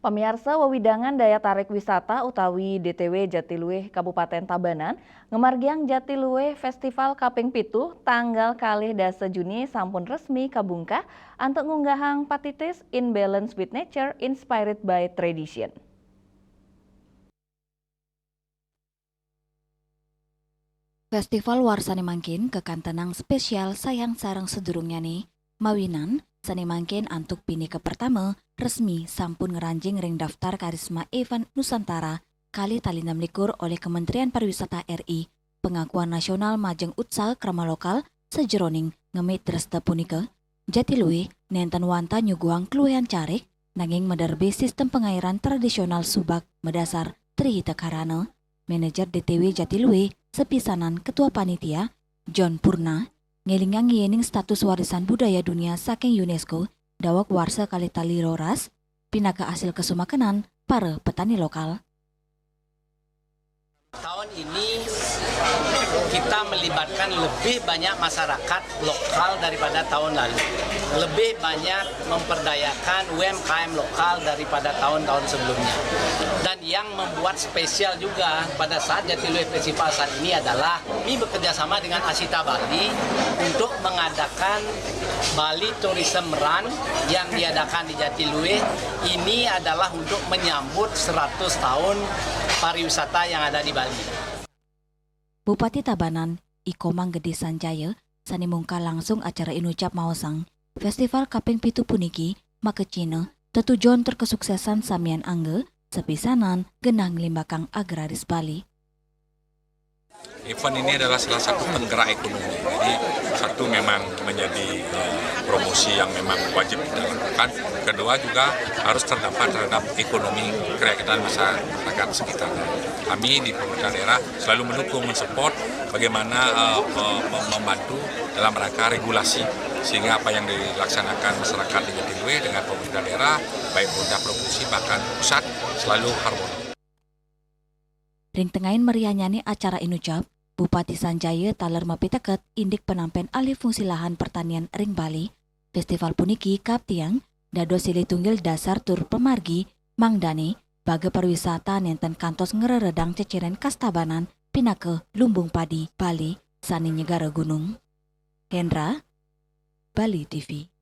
Pemirsa wewidangan daya tarik wisata utawi DTW Jatiluwih Kabupaten Tabanan, ngemargiang Jatiluwih Festival Kaping Pitu tanggal kalih dasa Juni sampun resmi kabungkah antuk ngunggahang patitis in balance with nature inspired by tradition. Festival Warsani Mangkin kekantenang spesial sayang sarang sedurungnya nih, mawinan Sani Mangkin antuk pini ke pertama resmi sampun ngeranjing ring daftar karisma event Nusantara kali tali 16 oleh Kementerian Pariwisata RI, pengakuan nasional majeng utsal krama lokal sejeroning ngemit dresta punika, Jatiluwih nenten wanta nyuguang kluyan carik nanging mederbe sistem pengairan tradisional subak medasar Trihita Karana, manajer DTW Jatiluwih sepisanan Ketua Panitia John Purna ngelingang yening status warisan budaya dunia saking UNESCO dawak warsa kali tali roras pinaka hasil kesumakenan para petani lokal. Tahun ini kita melibatkan lebih banyak masyarakat lokal daripada tahun lalu. Lebih banyak memperdayakan UMKM lokal daripada tahun-tahun sebelumnya. Dan yang membuat spesial juga pada saat Jatiluwih Festival saat ini adalah kami bekerjasama dengan Asita Bali untuk mengadakan Bali Tourism Run yang diadakan di Jatiluwih. Ini adalah untuk menyambut 100 tahun pariwisata yang ada di Bali. Bupati Tabanan, Iko Manggede Sanjaya, sani mungka langsung acara inucap maosang Festival Kaping Pitu puniki makecina tetujuan terkesuksesan samian angge sepisanan genang limbakang agraris Bali. Event ini adalah salah satu penggerak ekonomi. Jadi satu memang menjadi promosi yang memang wajib kita lakukan. Kedua juga harus terdampak terhadap ekonomi kerakyatan masyarakat sekitar. Kami di pemerintah daerah selalu mendukung, mensupport bagaimana membantu dalam rangka regulasi sehingga apa yang dilaksanakan masyarakat di Jatiluwih dengan pemerintah daerah, baik pemerintah provinsi bahkan pusat selalu harmonis. Ring tengahin meriahnyani acara inucap, Bupati Sanjaya taler mapiteket indik penampen alih fungsi lahan pertanian ring Bali. Festival puniki kaptiang dado silih tunggil dasar tur pemargi mangdani baga pariwisata nenten kantos ngereredang ceciren Kastabanan pinake lumbung padi Bali sani nyegara gunung. Hendra, Bali TV.